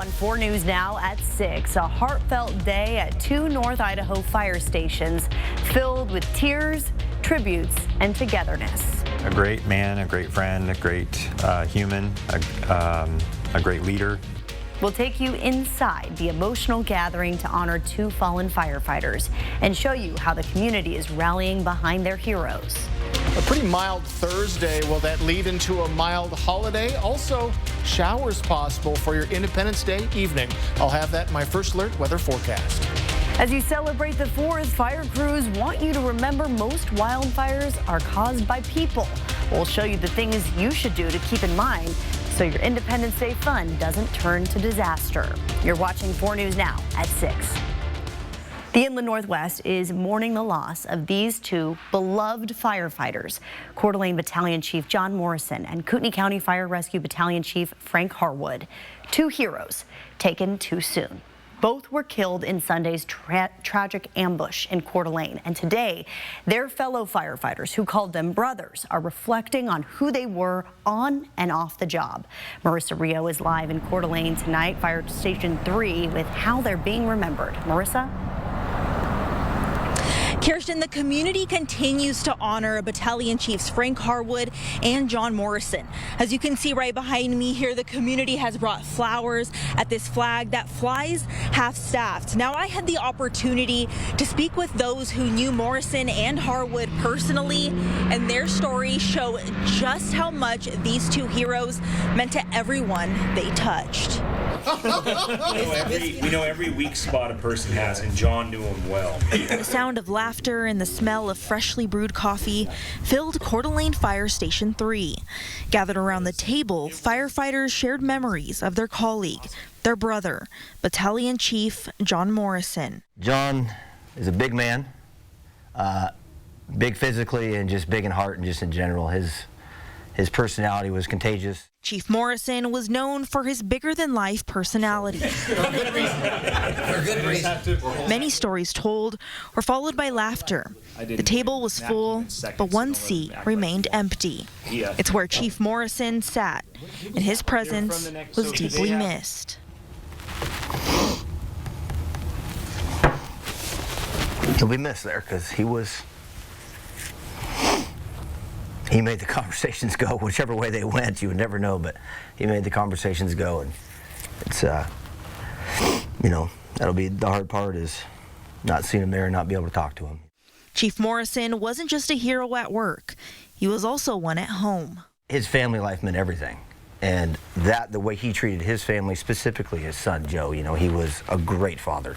on 4 News Now at 6. A heartfelt day at 2 North Idaho fire stations filled with tears, tributes, and togetherness. A great man, a great friend, a great human, a great leader. We'll take you inside the emotional gathering to honor 2 fallen firefighters and show you how the community is rallying behind their heroes. A pretty mild Thursday. Will that lead into a mild holiday? Also, showers possible for your Independence Day evening. I'll have that in my First Alert weather forecast. As you celebrate the 4th, fire crews want you to remember most wildfires are caused by people. We'll show you the things you should do to keep in mind so your Independence Day fun doesn't turn to disaster. You're watching 4 News Now at 6. The Inland Northwest is mourning the loss of these 2 beloved firefighters, Coeur d'Alene Battalion Chief John Morrison and Kootenai County Fire Rescue Battalion Chief Frank Harwood. 2 heroes taken too soon. Both were killed in Sunday's tragic ambush in Coeur d'Alene, and today their fellow firefighters, who called them brothers, are reflecting on who they were on and off the job. Marissa Rio is live in Coeur d'Alene tonight, Fire Station 3, with how they're being remembered. Marissa? Kirsten, the community continues to honor Battalion Chiefs Frank Harwood and John Morrison. As you can see right behind me here, the community has brought flowers at this flag that flies half-staffed. Now, I had the opportunity to speak with those who knew Morrison and Harwood personally, and their stories show just how much these 2 heroes meant to everyone they touched. We know every weak spot a person has, and John knew him well. The sound of laughter and the smell of freshly brewed coffee filled Coeur d'Alene Fire Station 3. Gathered around the table, firefighters shared memories of their colleague, their brother, Battalion Chief John Morrison. John is a big man, big physically and just big in heart and just in general. His personality was contagious. Chief Morrison was known for his bigger-than-life personality. For good reason. Many stories told were followed by laughter. The table was full, but one seat remained empty. It's where Chief Morrison sat, and his presence was deeply missed. He'll be missed there because he made the conversations go whichever way they went. You would never know, but he made the conversations go, and it's that'll be the hard part, is not seeing him there and not be able to talk to him. Chief Morrison wasn't just a hero at work, he was also one at home. His family life meant everything, and the way he treated his family, specifically his son Joe, he was a great father,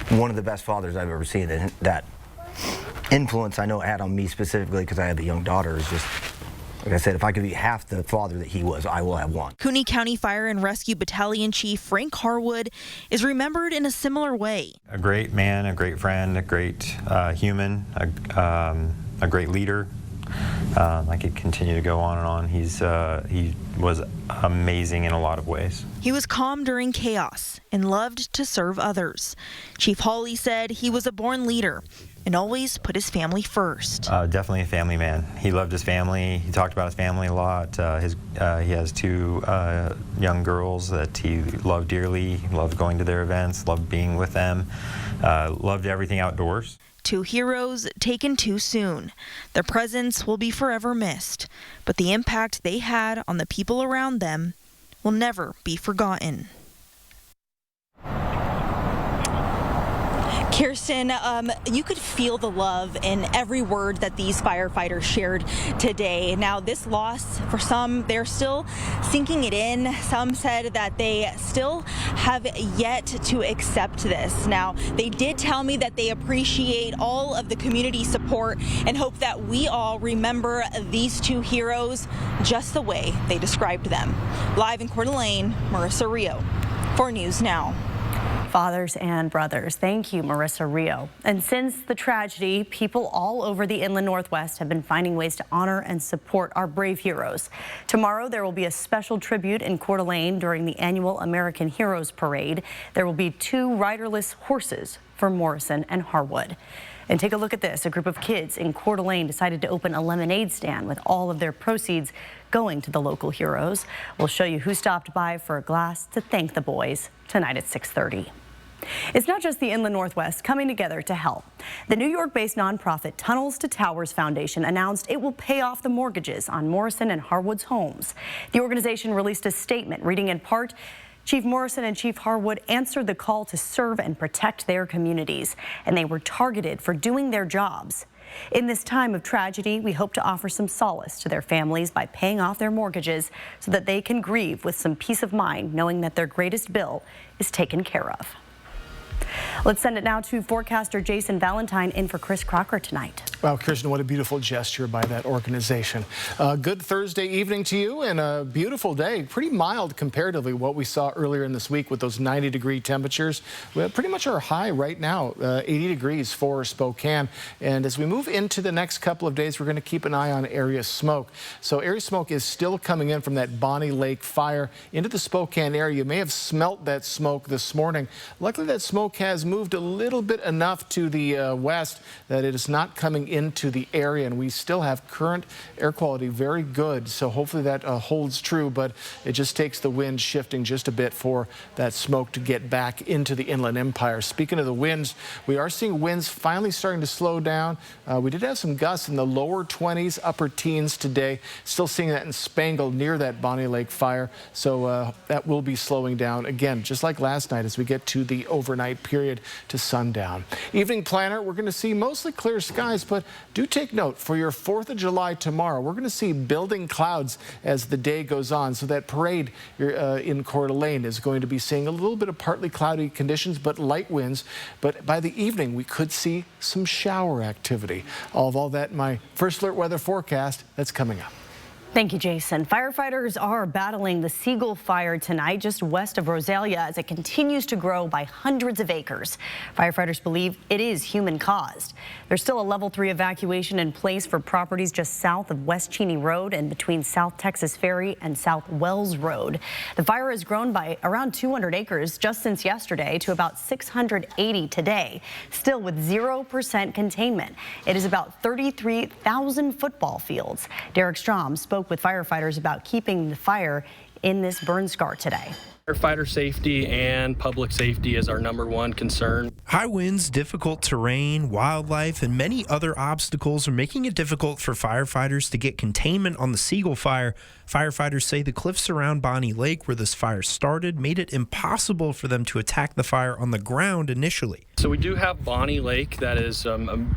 one of the best fathers I've ever seen. And that influence I know it had on me specifically, because I have a young daughter, is just, like I said, if I could be half the father that he was, I will have one. Kootenai County Fire and Rescue Battalion Chief Frank Harwood is remembered in a similar way. A great man, a great friend, a great human, a great leader. I could continue to go on and on. He was amazing in a lot of ways. He was calm during chaos and loved to serve others. Chief Hawley said he was a born leader and always put his family first. Definitely a family man. He loved his family. He talked about his family a lot. He has 2 young girls that he loved dearly. He loved going to their events, loved being with them, loved everything outdoors. 2 heroes taken too soon. Their presence will be forever missed, but the impact they had on the people around them will never be forgotten. Kirsten, you could feel the love in every word that these firefighters shared today. Now, this loss, for some, they're still sinking it in. Some said that they still have yet to accept this. Now, they did tell me that they appreciate all of the community support and hope that we all remember these 2 heroes just the way they described them. Live in Coeur d'Alene, Marissa Rio, 4 News Now. Fathers and brothers. Thank you, Marissa Rio. And since the tragedy, people all over the Inland Northwest have been finding ways to honor and support our brave heroes. Tomorrow, there will be a special tribute in Coeur d'Alene during the annual American Heroes Parade. There will be 2 riderless horses for Morrison and Harwood. And take a look at this. A group of kids in Coeur d'Alene decided to open a lemonade stand with all of their proceeds going to the local heroes. We'll show you who stopped by for a glass to thank the boys tonight at 6:30. It's not just the Inland Northwest coming together to help. The New York-based nonprofit Tunnels to Towers Foundation announced it will pay off the mortgages on Morrison and Harwood's homes. The organization released a statement reading in part, Chief Morrison and Chief Harwood answered the call to serve and protect their communities, and they were targeted for doing their jobs. In this time of tragedy, we hope to offer some solace to their families by paying off their mortgages so that they can grieve with some peace of mind knowing that their greatest bill is taken care of. Let's send it now to forecaster Jason Valentine in for Chris Crocker tonight. Wow, Kirsten, what a beautiful gesture by that organization. Good Thursday evening to you and a beautiful day. Pretty mild comparatively what we saw earlier in this week with those 90-degree temperatures. We have pretty much our high right now, 80 degrees for Spokane. And as we move into the next couple of days, we're going to keep an eye on area smoke. So area smoke is still coming in from that Bonnie Lake fire into the Spokane area. You may have smelt that smoke this morning. Luckily, that smoke has moved a little bit enough to the west that it is not coming into the area, and we still have current air quality very good, so hopefully that holds true, but it just takes the wind shifting just a bit for that smoke to get back into the Inland Empire. Speaking of the winds, we are seeing winds finally starting to slow down. We did have some gusts in the lower 20s, upper teens today. Still seeing that in Spangle near that Bonnie Lake fire, so that will be slowing down again, just like last night as we get to the overnight period to sundown. Evening planner, we're going to see mostly clear skies, but do take note for your 4th of July tomorrow. We're going to see building clouds as the day goes on. So that parade in Coeur d'Alene is going to be seeing a little bit of partly cloudy conditions, but light winds. But by the evening, we could see some shower activity. All that in my First Alert weather forecast that's coming up. Thank you, Jason. Firefighters are battling the Siegel fire tonight just west of Rosalia as it continues to grow by hundreds of acres. Firefighters believe it is human caused. There's still a level 3 evacuation in place for properties just south of West Cheney Road and between South Texas Ferry and South Wells Road. The fire has grown by around 200 acres just since yesterday to about 680 today, still with 0% containment. It is about 33,000 football fields. Derek Strom spoke with firefighters about keeping the fire in this burn scar today. Firefighter safety and public safety is our #1 concern. High winds, difficult terrain, wildlife, and many other obstacles are making it difficult for firefighters to get containment on the Siegel fire. Firefighters say the cliffs around Bonnie Lake, where this fire started, made it impossible for them to attack the fire on the ground initially. So we do have Bonnie Lake that is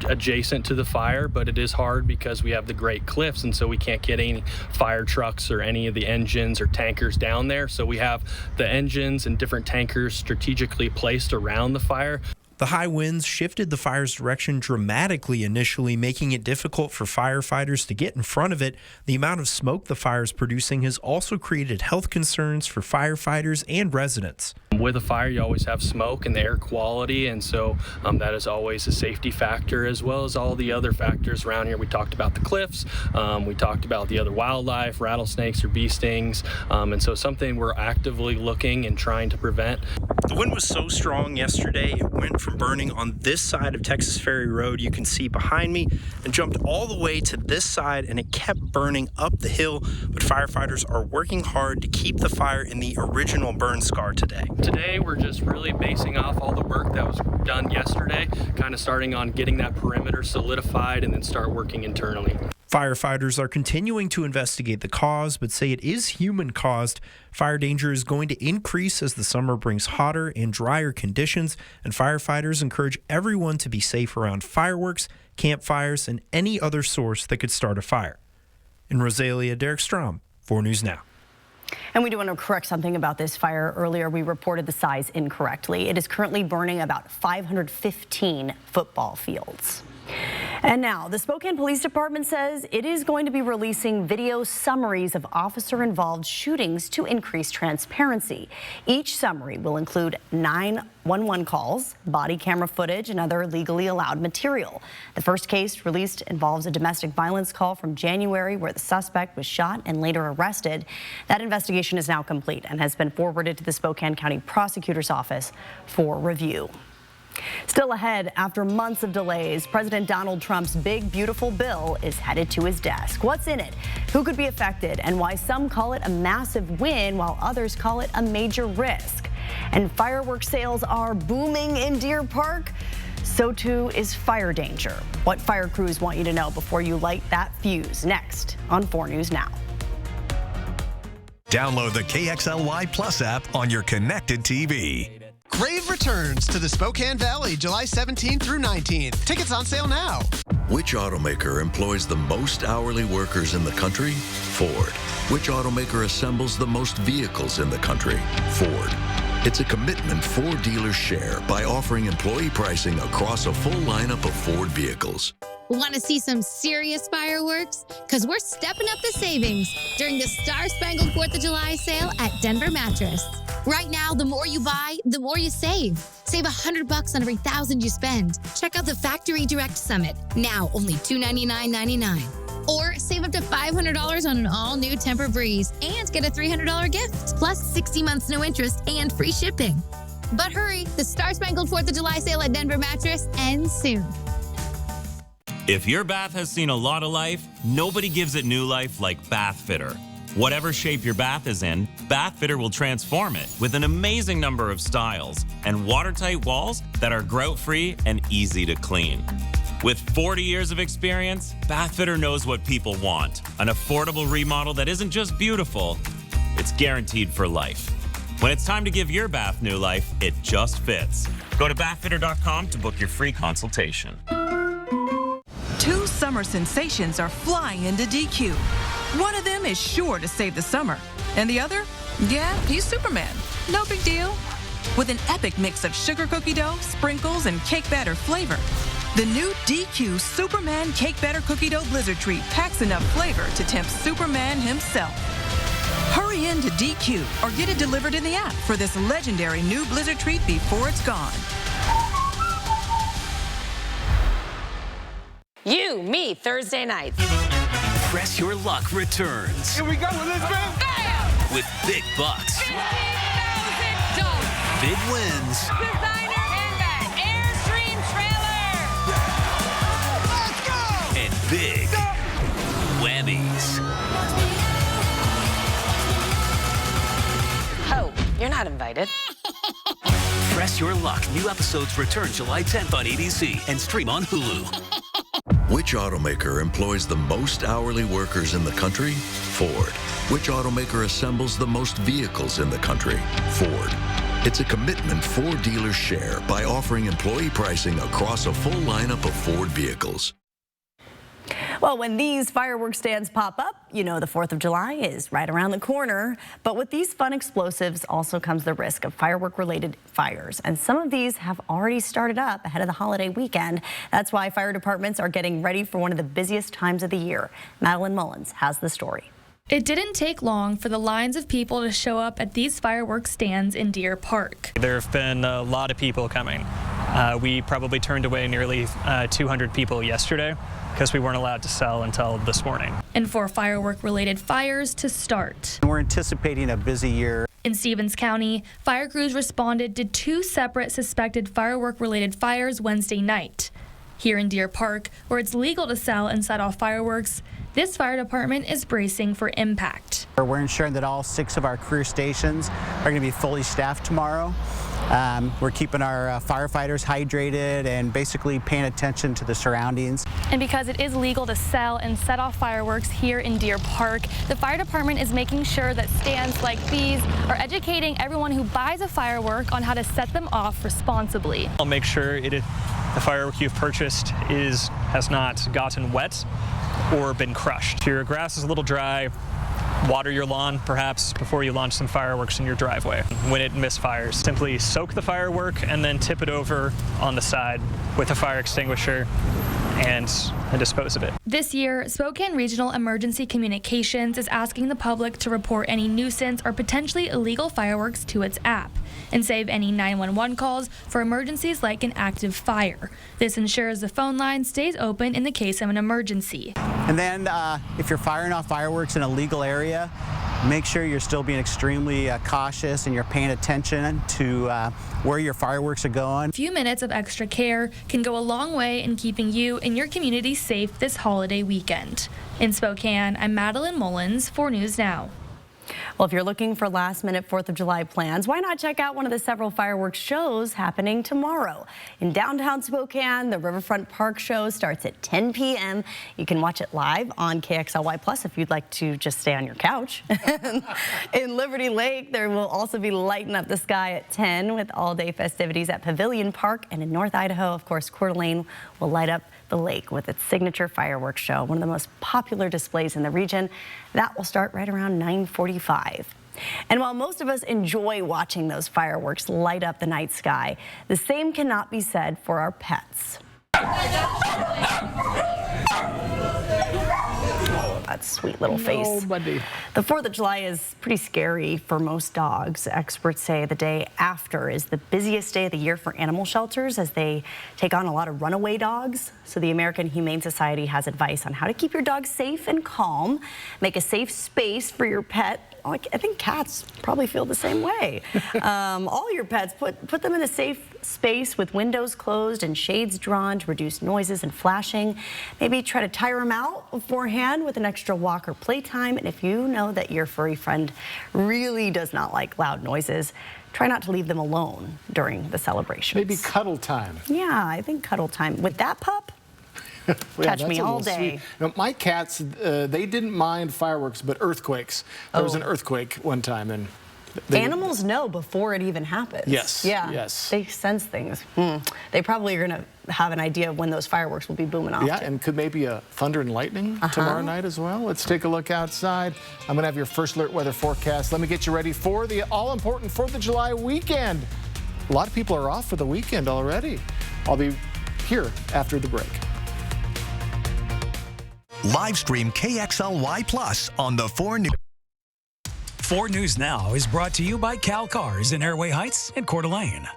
adjacent to the fire, but it is hard because we have the Great Cliffs, and so we can't get any fire trucks or any of the engines or tankers down there. So we have the engines and different tankers strategically placed around the fire. The high winds shifted the fire's direction dramatically initially, making it difficult for firefighters to get in front of it. The amount of smoke the fire is producing has also created health concerns for firefighters and residents. With a fire, you always have smoke and the air quality, and so that is always a safety factor, as well as all the other factors around here. We talked about the cliffs, we talked about the other wildlife, rattlesnakes or bee stings, and so something we're actively looking and trying to prevent. The wind was so strong yesterday, it went from burning on this side of Texas Ferry Road, you can see behind me, and jumped all the way to this side, and it kept burning up the hill. But firefighters are working hard to keep the fire in the original burn scar today. Today, we're just really basing off all the work that was done yesterday, kind of starting on getting that perimeter solidified and then start working internally. Firefighters are continuing to investigate the cause, but say it is human-caused. Fire danger is going to increase as the summer brings hotter and drier conditions, and firefighters encourage everyone to be safe around fireworks, campfires, and any other source that could start a fire. In Rosalia, Derek Strom, 4 News Now. And we do want to correct something about this fire. Earlier, we reported the size incorrectly. It is currently burning about 515 football fields. And now, the Spokane Police Department says it is going to be releasing video summaries of officer-involved shootings to increase transparency. Each summary will include 911 calls, body camera footage, and other legally allowed material. The first case released involves a domestic violence call from January where the suspect was shot and later arrested. That investigation is now complete and has been forwarded to the Spokane County Prosecutor's Office for review. Still ahead, after months of delays, President Donald Trump's big, beautiful bill is headed to his desk. What's in it? Who could be affected? And why some call it a massive win while others call it a major risk. And fireworks sales are booming in Deer Park. So too is fire danger. What fire crews want you to know before you light that fuse. Next on 4 News Now. Download the KXLY Plus app on your connected TV. Crave returns to the Spokane Valley July 17th through 19th. Tickets on sale now. Which automaker employs the most hourly workers in the country? Ford. Which automaker assembles the most vehicles in the country? Ford. It's a commitment Ford dealers share by offering employee pricing across a full lineup of Ford vehicles. Want to see some serious fireworks? Because we're stepping up the savings during the Star-Spangled 4th of July sale at Denver Mattress. Right now, the more you buy, the more you save. Save $100 on every $1,000 you spend. Check out the Factory Direct Summit, now only $299.99. Or save up to $500 on an all-new Tempur-Breeze and get a $300 gift, plus 60 months no interest and free shipping. But hurry, the Star-Spangled 4th of July sale at Denver Mattress ends soon. If your bath has seen a lot of life, nobody gives it new life like Bath Fitter. Whatever shape your bath is in, Bath Fitter will transform it with an amazing number of styles and watertight walls that are grout-free and easy to clean. With 40 years of experience, Bath Fitter knows what people want. An affordable remodel that isn't just beautiful, it's guaranteed for life. When it's time to give your bath new life, it just fits. Go to bathfitter.com to book your free consultation. 2 summer sensations are flying into DQ. One of them is sure to save the summer. And the other? Yeah, he's Superman. No big deal. With an epic mix of sugar cookie dough, sprinkles, and cake batter flavor, the new DQ Superman Cake Batter Cookie Dough Blizzard Treat packs enough flavor to tempt Superman himself. Hurry into DQ or get it delivered in the app for this legendary new Blizzard Treat before it's gone. You, me, Thursday nights. Press Your Luck returns. Here we go with this man. Bam! With big bucks. $15,000. Big wins. Designer handbag. Airstream trailer. Let's go! And big whammies. Oh, you're not invited. Press Your Luck. New episodes return July 10th on ABC and stream on Hulu. Which automaker employs the most hourly workers in the country? Ford. Which automaker assembles the most vehicles in the country? Ford. It's a commitment Ford dealers share by offering employee pricing across a full lineup of Ford vehicles. Well, when these fireworks stands pop up, you know the 4th of July is right around the corner. But with these fun explosives also comes the risk of firework-related fires. And some of these have already started up ahead of the holiday weekend. That's why fire departments are getting ready for one of the busiest times of the year. Madeline Mullins has the story. It didn't take long for the lines of people to show up at these fireworks stands in Deer Park. There have been a lot of people coming. We probably turned away nearly 200 people yesterday because we weren't allowed to sell until this morning. And for firework-related fires to start. We're anticipating a busy year. In Stevens County, fire crews responded to 2 separate suspected firework-related fires Wednesday night. Here in Deer Park, where it's legal to sell and set off fireworks, this fire department is bracing for impact. We're ensuring that all 6 of our career stations are going to be fully staffed tomorrow. We're keeping our firefighters hydrated and basically paying attention to the surroundings. And because it is legal to sell and set off fireworks here in Deer Park, the fire department is making sure that stands like these are educating everyone who buys a firework on how to set them off responsibly. I'll make sure the firework you've purchased has not gotten wet or been crushed. If your grass is a little dry, water your lawn perhaps before you launch some fireworks in your driveway. When it misfires, simply soak the firework and then tip it over on the side with a fire extinguisher and dispose of it. This year, Spokane Regional Emergency Communications is asking the public to report any nuisance or potentially illegal fireworks to its app and save any 911 calls for emergencies like an active fire. This ensures the phone line stays open in the case of an emergency. And then if you're firing off fireworks in a legal area, make sure you're still being extremely cautious and you're paying attention to where your fireworks are going. A few minutes of extra care can go a long way in keeping you and your community safe this holiday weekend. In Spokane, I'm Madeline Mullins, 4 News Now. Well, if you're looking for last-minute 4th of July plans, why not check out one of the several fireworks shows happening tomorrow? In downtown Spokane, the Riverfront Park Show starts at 10 p.m. You can watch it live on KXLY Plus if you'd like to just stay on your couch. In Liberty Lake, there will also be Lighten Up the Sky at 10 with all-day festivities at Pavilion Park. And in North Idaho, of course, Coeur d'Alene will light up the lake with its signature fireworks show, one of the most popular displays in the region. That will start right around 9:45. And while most of us enjoy watching those fireworks light up the night sky, the same cannot be said for our pets. That sweet little face. Nobody. The 4th of July is pretty scary for most dogs. Experts say the day after is the busiest day of the year for animal shelters as they take on a lot of runaway dogs. So the American Humane Society has advice on how to keep your dog safe and calm, make a safe space for your pet. I think cats probably feel the same way. All your pets, put them in a safe space with windows closed and shades drawn to reduce noises and flashing. Maybe try to tire them out beforehand with an extra walk or playtime. And if you know that your furry friend really does not like loud noises, try not to leave them alone during the celebrations. Maybe cuddle time. Yeah, I think cuddle time. With that pup, catch me all day. You know, my cats, they didn't mind fireworks, but earthquakes. There was an earthquake one time, and animals know before it even happens. Yes. Yeah. Yes. They sense things. They probably are going to have an idea of when those fireworks will be booming off. Yeah, and could maybe a thunder and lightning tomorrow night as well. Let's take a look outside. I'm going to have your first alert weather forecast. Let me get you ready for the all-important 4th of July weekend. A lot of people are off for the weekend already. I'll be here after the break. Live stream KXLY Plus on the 4 News. 4 News Now is brought to you by Cal Cars in Airway Heights and Coeur d'Alene.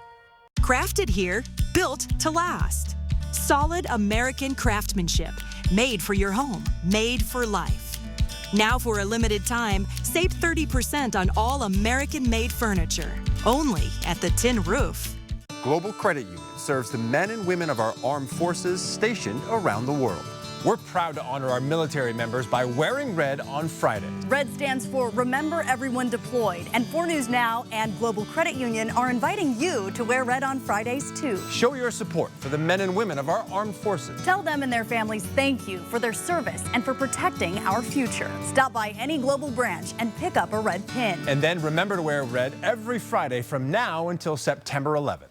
Crafted here, built to last. Solid American craftsmanship, made for your home, made for life. Now for a limited time, save 30% on all American-made furniture, only at the Tin Roof. Global Credit Union serves the men and women of our armed forces stationed around the world. We're proud to honor our military members by wearing red on Friday. RED stands for Remember Everyone Deployed, and 4 News Now and Global Credit Union are inviting you to wear red on Fridays too. Show your support for the men and women of our armed forces. Tell them and their families thank you for their service and for protecting our future. Stop by any Global branch and pick up a red pin. And then remember to wear red every Friday from now until September 11th.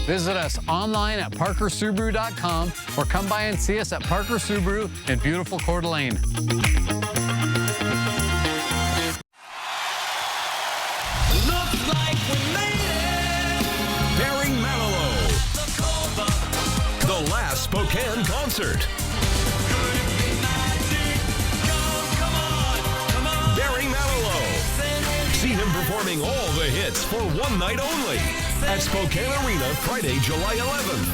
Visit us online at parkersubaru.com or come by and see us at Parker Subaru in beautiful Coeur d'Alene. Barry Manilow. The last Spokane concert. Barry Manilow. See him performing all the hits for one night only at Spokane Arena Friday, July 11th.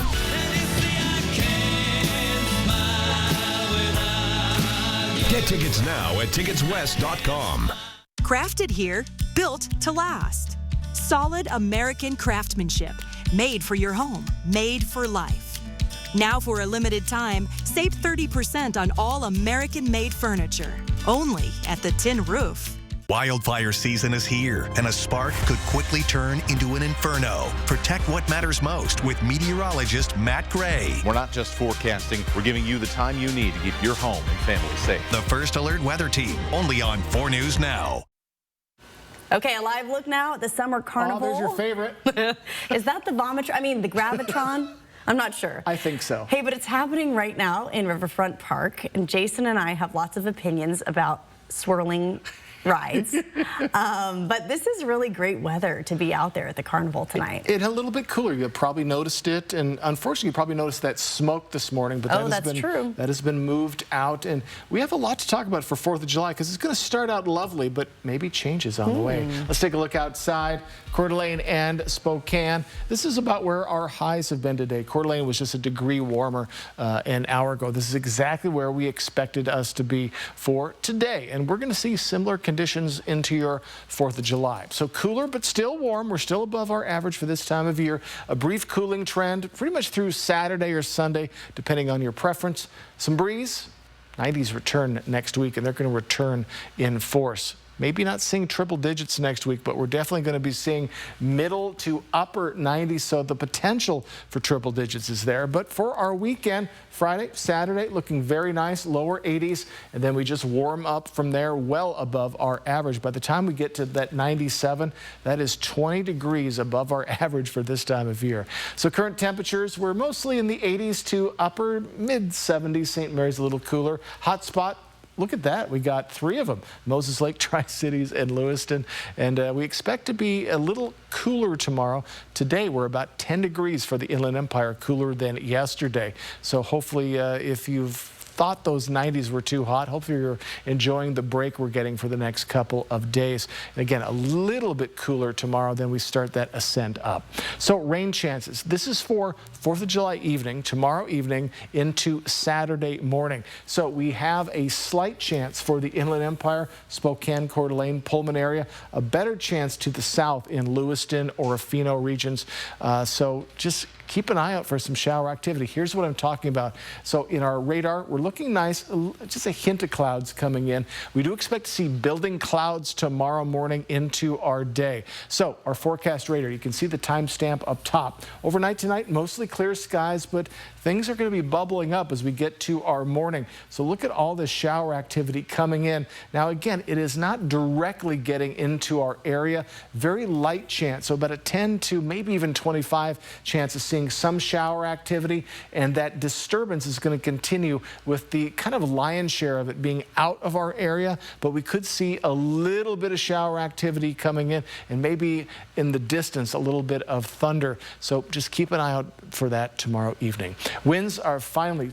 Get tickets now at ticketswest.com. Crafted here, built to last. Solid American craftsmanship, made for your home, made for life. Now for a limited time, save 30% on all American-made furniture, only at the Tin Roof. Wildfire season is here, and a spark could quickly turn into an inferno. Protect what matters most with meteorologist Matt Gray. We're not just forecasting, we're giving you the time you need to keep your home and family safe. The First Alert Weather Team, only on 4 News Now. Okay, a live look now at the Summer Carnival. Oh, there's your favorite. Is that the Vomitron? I mean, the Gravitron? I'm not sure. I think so. Hey, but it's happening right now in Riverfront Park, and Jason and I have lots of opinions about swirling rides. But this is really great weather to be out there at the carnival tonight. It a little bit cooler. You probably noticed it, and unfortunately you probably noticed that smoke this morning, but that has been moved out. And we have a lot to talk about for 4th of July because it's going to start out lovely, but maybe changes on the way. Let's take a look outside. Coeur d'Alene and Spokane. This is about where our highs have been today. Coeur d'Alene was just a degree warmer an hour ago. This is exactly where we expected us to be for today, and we're going to see similar conditions into your 4th of July. So cooler, but still warm. We're still above our average for this time of year. A brief cooling trend pretty much through Saturday or Sunday, depending on your preference. Some breeze. 90s return next week, and they're going to return in force. Maybe not seeing triple digits next week, but we're definitely going to be seeing middle to upper 90s, so the potential for triple digits is there. But for our weekend, Friday, Saturday, looking very nice, lower 80s, and then we just warm up from there well above our average. By the time we get to that 97, that is 20 degrees above our average for this time of year. So current temperatures, we're mostly in the 80s to upper mid 70s. St. Mary's a little cooler. Hot spot. Look at that. We got 3 of them, Moses Lake, Tri-Cities, and Lewiston. And we expect to be a little cooler tomorrow. Today, we're about 10 degrees for the Inland Empire, cooler than yesterday. So hopefully, if you've thought those 90s were too hot, hopefully you're enjoying the break we're getting for the next couple of days. And again, a little bit cooler tomorrow, then we start that ascent up. So rain chances. This is for 4th of July evening, tomorrow evening into Saturday morning. So we have a slight chance for the Inland Empire, Spokane, Coeur d'Alene, Pullman area, a better chance to the south in Lewiston or Orofino regions. So just keep an eye out for some shower activity. Here's what I'm talking about. So in our radar, we're looking nice, just a hint of clouds coming in. We do expect to see building clouds tomorrow morning into our day. So our forecast radar, you can see the timestamp up top. Overnight tonight, mostly clear skies, but things are going to be bubbling up as we get to our morning. So look at all this shower activity coming in. Now again, it is not directly getting into our area. Very light chance, so about a 10 to maybe even 25 chance of seeing some shower activity, and that disturbance is going to continue with the kind of lion's share of it being out of our area, but we could see a little bit of shower activity coming in, and maybe in the distance a little bit of thunder. So just keep an eye out for that tomorrow evening. Winds are finally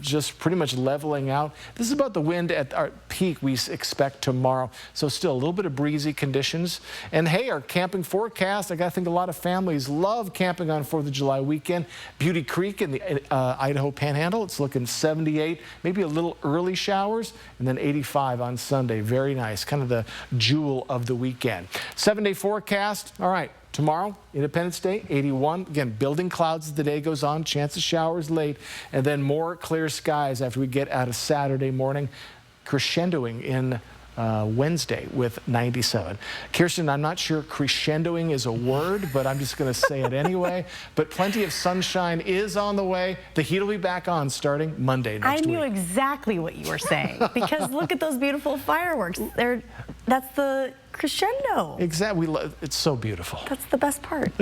just pretty much leveling out. This is about the wind at our peak we expect tomorrow. So still a little bit of breezy conditions. And hey, our camping forecast, I gotta think a lot of families love camping on 4th of July weekend. Beauty Creek in the Idaho Panhandle, it's looking 78, maybe a little early showers, and then 85 on Sunday. Very nice, kind of the jewel of the weekend. 7-day forecast, all right. Tomorrow, Independence Day, 81. Again, building clouds as the day goes on, chance of showers late, and then more clear skies after we get out of Saturday morning, crescendoing in Wednesday with 97. Kirsten, I'm not sure crescendoing is a word, but I'm just going to say it anyway. But plenty of sunshine is on the way. The heat will be back on starting Monday next week. I knew exactly what you were saying because look at those beautiful fireworks. That's the crescendo. Exactly. It's so beautiful. That's the best part.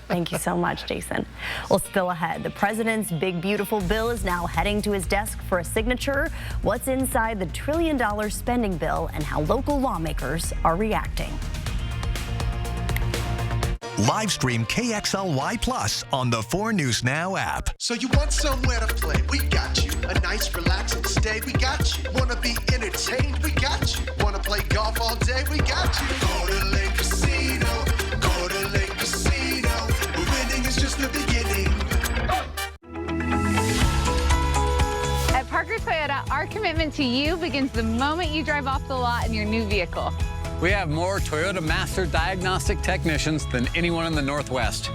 Thank you so much, Jason. Well, still ahead, the president's big, beautiful bill is now heading to his desk for a signature. What's inside the $1 trillion spending bill and how local lawmakers are reacting. Live stream KXLY Plus on the 4 News Now app. So you want somewhere to play? We got you. A nice relaxing stay? We got you. Wanna be entertained? We got you. Wanna play golf all day? We got you. Go to Lake Casino. Go to Lake Casino. Winning is just the beginning. At Parker Toyota, our commitment to you begins the moment you drive off the lot in your new vehicle. We have more Toyota Master Diagnostic technicians than anyone in the Northwest.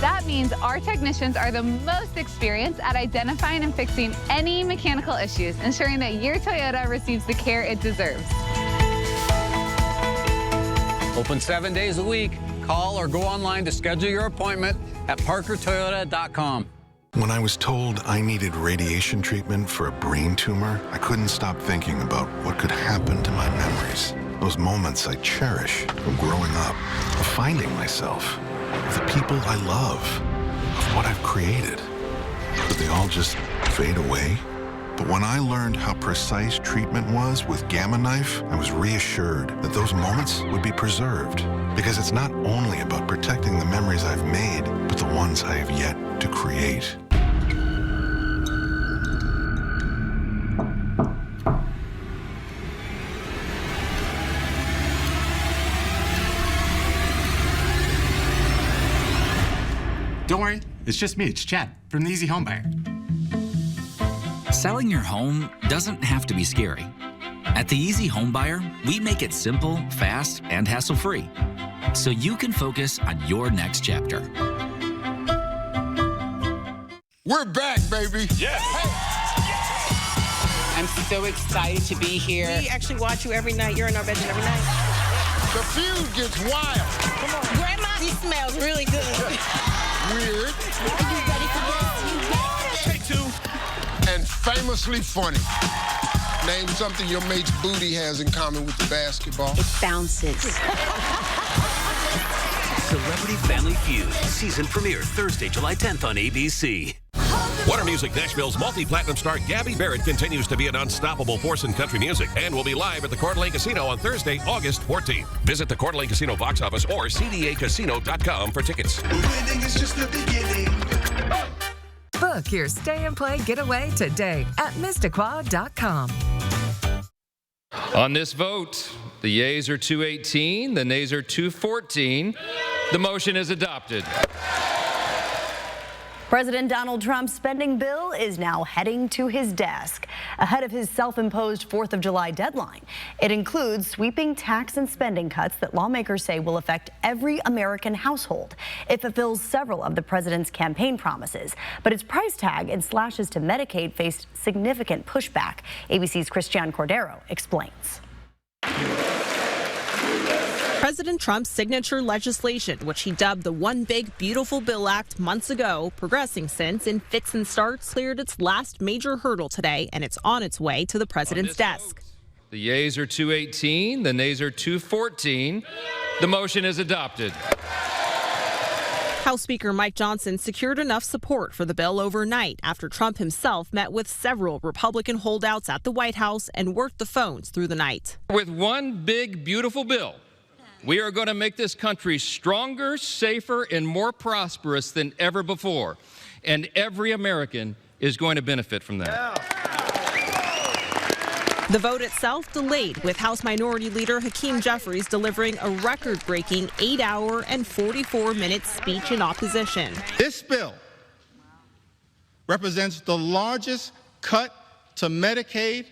That means our technicians are the most experienced at identifying and fixing any mechanical issues, ensuring that your Toyota receives the care it deserves. Open 7 days a week. Call or go online to schedule your appointment at parkertoyota.com. When I was told I needed radiation treatment for a brain tumor, I couldn't stop thinking about what could happen to my memories. Those moments I cherish from growing up, of finding myself, of the people I love, of what I've created. But they all just fade away? But when I learned how precise treatment was with Gamma Knife, I was reassured that those moments would be preserved. Because it's not only about protecting the memories I've made, but the ones I have yet to create. Don't worry, it's just me. It's Chad from the Easy Home Buyer. Selling your home doesn't have to be scary. At the Easy Home Buyer, we make it simple, fast, and hassle-free, so you can focus on your next chapter. We're back, baby. Yes. I'm so excited to be here. We actually watch you every night. You're in our bedroom every night. The feud gets wild. Come on. Grandma, he smells really good. Weird. Are you ready for this? You got it. Take two. And famously funny. Name something your mate's booty has in common with the basketball. It bounces. Celebrity Family Feud. Season premiere Thursday, July 10th on ABC. Warner Music Nashville's multi-platinum star Gabby Barrett continues to be an unstoppable force in country music and will be live at the Coeur d'Alene Casino on Thursday, August 14th. Visit the Coeur d'Alene Casino box office or cdacasino.com for tickets. Winning is just the beginning. Book your stay and play getaway today at Mystiquois.com. On this vote, the yeas are 218, the nays are 214. The motion is adopted. President Donald Trump's spending bill is now heading to his desk ahead of his self-imposed 4th of July deadline. It includes sweeping tax and spending cuts that lawmakers say will affect every American household. It fulfills several of the president's campaign promises, but its price tag and slashes to Medicaid faced significant pushback. ABC's Christiane Cordero explains. President Trump's signature legislation, which he dubbed the One Big Beautiful Bill Act months ago, progressing since in fits and starts, cleared its last major hurdle today, and it's on its way to the president's desk. The yeas are 218, the nays are 214. The motion is adopted. House Speaker Mike Johnson secured enough support for the bill overnight after Trump himself met with several Republican holdouts at the White House and worked the phones through the night. With one big, beautiful bill, we are going to make this country stronger, safer, and more prosperous than ever before. And every American is going to benefit from that. The vote itself delayed, with House Minority Leader Hakeem Jeffries delivering a record-breaking 8-hour and 44-minute speech in opposition. This bill represents the largest cut to Medicaid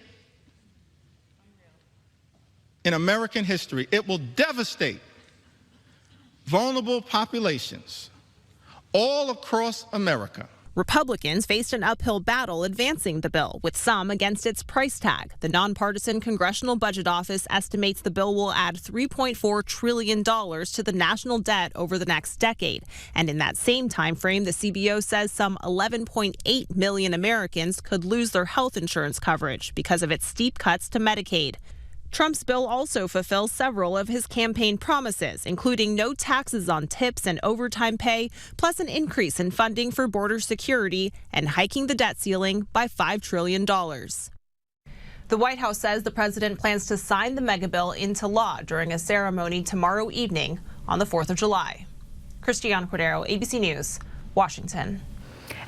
in American history. It will devastate vulnerable populations all across America. Republicans faced an uphill battle advancing the bill, with some against its price tag. The nonpartisan Congressional Budget Office estimates the bill will add $3.4 trillion to the national debt over the next decade. And in that same time frame, the CBO says some 11.8 million Americans could lose their health insurance coverage because of its steep cuts to Medicaid. Trump's bill also fulfills several of his campaign promises, including no taxes on tips and overtime pay, plus an increase in funding for border security and hiking the debt ceiling by $5 trillion. The White House says the president plans to sign the mega bill into law during a ceremony tomorrow evening on the 4th of July. Christiane Cordero, ABC News, Washington.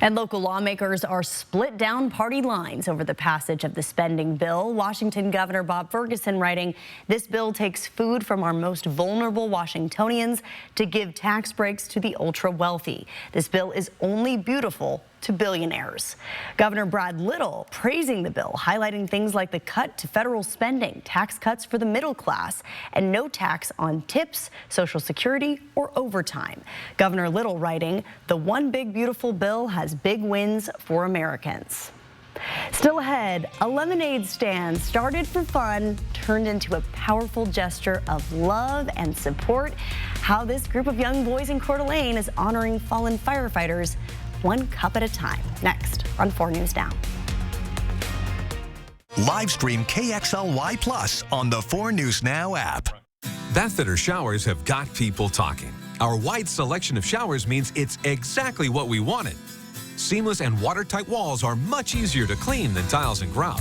And local lawmakers are split down party lines over the passage of the spending bill. Washington Governor Bob Ferguson writing, "This bill takes food from our most vulnerable Washingtonians to give tax breaks to the ultra wealthy. This bill is only beautiful to billionaires." Governor Brad Little praising the bill, highlighting things like the cut to federal spending, tax cuts for the middle class, and no tax on tips, Social Security, or overtime. Governor Little writing, "The One Big Beautiful Bill has big wins for Americans." Still ahead, a lemonade stand started for fun turned into a powerful gesture of love and support. How this group of young boys in Coeur d'Alene is honoring fallen firefighters one cup at a time. Next on 4 News Now. Live stream KXLY Plus on the 4 News Now app. Bathfitter showers have got people talking. Our wide selection of showers means it's exactly what we wanted. seamless and watertight walls are much easier to clean than tiles and grout.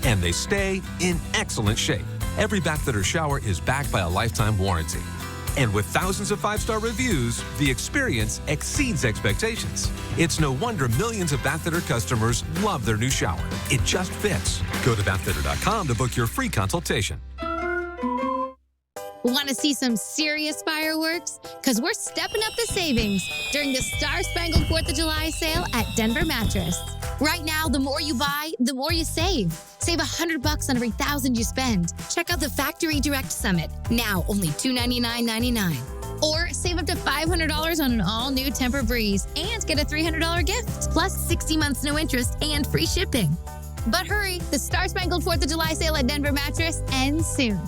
And they stay in excellent shape. Every bathfitter shower is backed by a lifetime warranty. And with thousands of 5-star reviews, the experience exceeds expectations. It's no wonder millions of bathfitter customers love their new shower. It just fits. Go to bathfitter.com to book your free consultation. Want to see some serious fireworks? Because we're stepping up the savings during the Star Spangled 4th of July sale at Denver Mattress. Right now, the more you buy, the more you save. Save $100 on every $1,000 you spend. Check out the Factory Direct Summit, now only $299.99. Or save up to $500 on an all-new Tempur-Breeze and get a $300 gift, plus 60 months no interest and free shipping. But hurry, the Star Spangled 4th of July sale at Denver Mattress ends soon.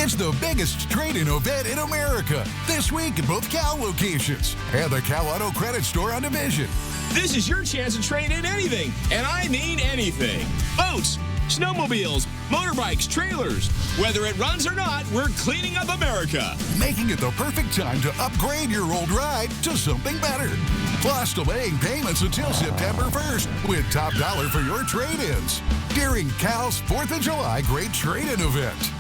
It's the biggest trade-in event in America this week at both Cal locations and the Cal Auto Credit Store on Division. This is your chance to trade in anything, and I mean anything. Boats, snowmobiles, motorbikes, trailers. Whether it runs or not, we're cleaning up America. Making it the perfect time to upgrade your old ride to something better. Plus, delaying payments until September 1st with top dollar for your trade-ins during Cal's 4th of July Great Trade-In event.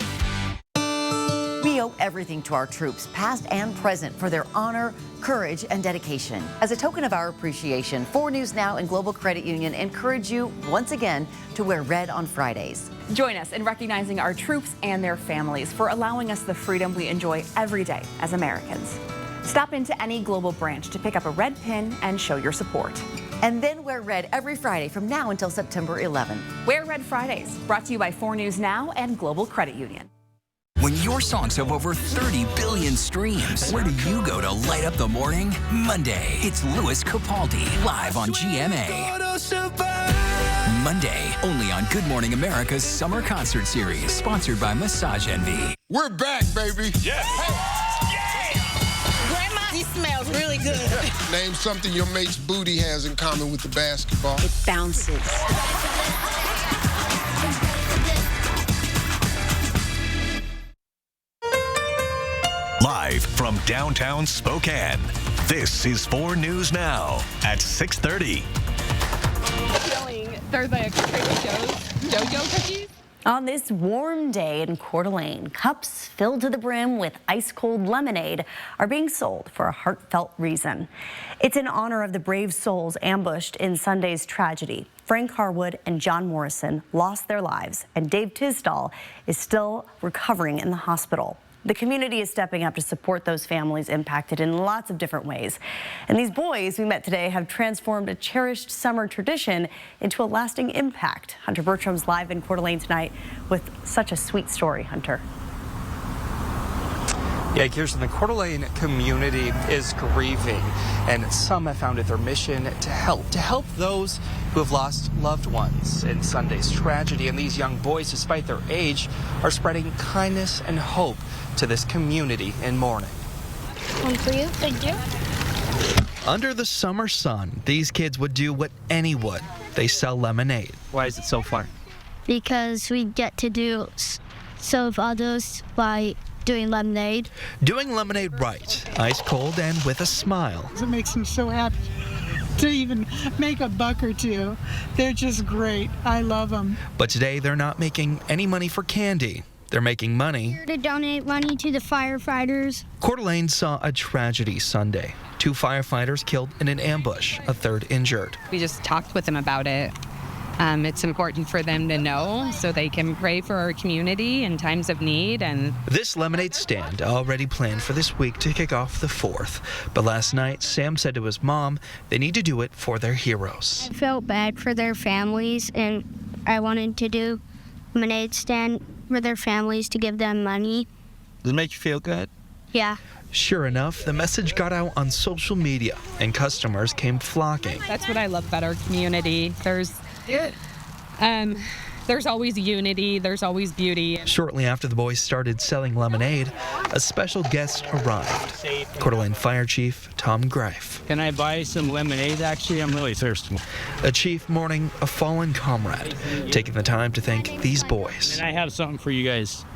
We owe everything to our troops, past and present, for their honor, courage, and dedication. As a token of our appreciation, 4 News Now and Global Credit Union encourage you once again to wear red on Fridays. Join us in recognizing our troops and their families for allowing us the freedom we enjoy every day as Americans. Stop into any Global branch to pick up a red pin and show your support. And then wear red every Friday from now until September 11. Wear Red Fridays, brought to you by 4 News Now and Global Credit Union. When your songs have over 30 billion streams, where do you go to light up the morning? Monday, it's Louis Capaldi, live on GMA. Monday, only on Good Morning America's Summer Concert Series, sponsored by Massage Envy. We're back, baby. Yes. Grandma, he smells really good. Name something your mate's booty has in common with the basketball. It bounces. Live from downtown Spokane, this is 4 News Now at 6:30. They're the Trader Joe's Dojo cookies. On this warm day in Coeur d'Alene, cups filled to the brim with ice-cold lemonade are being sold for a heartfelt reason. It's in honor of the brave souls ambushed in Sunday's tragedy. Frank Harwood and John Morrison lost their lives, and Dave Tisdall is still recovering in the hospital. The community is stepping up to support those families impacted in lots of different ways. And these boys we met today have transformed a cherished summer tradition into a lasting impact. Hunter Bertram's live in Coeur d'Alene tonight with such a sweet story, Hunter. Yeah, Kirsten, the Coeur d'Alene community is grieving, and some have found it their mission to help those who have lost loved ones in Sunday's tragedy. And these young boys, despite their age, are spreading kindness and hope to this community in mourning. One for you, thank you. Under the summer sun, these kids would do what any would. They sell lemonade. Why is it so fun? Because we get to serve others by doing lemonade. Doing lemonade right, ice cold and with a smile. It makes me so happy to even make a buck or two. They're just great. I love them. But today they're not making any money for candy. They're making money Here to donate money to the firefighters. Coeur d'Alene saw a tragedy Sunday. 2 firefighters killed in an ambush, a 3rd injured. We just talked with them about it. It's important for them to know so they can pray for our community in times of need. And this lemonade stand already planned for this week to kick off the 4th. But last night, Sam said to his mom they need to do it for their heroes. I felt bad for their families, and I wanted to do a lemonade stand for their families to give them money. Does it make you feel good? Yeah. Sure enough, the message got out on social media, and customers came flocking. that's what I love about our community. There's always unity, there's always beauty. Shortly after the boys started selling lemonade, a special guest arrived. Coeur d'Alene Fire Chief Tom Greif. Can I buy some lemonade? Actually, I'm really thirsty. A chief mourning a fallen comrade, taking the time to thank these boys. And I have something for you guys.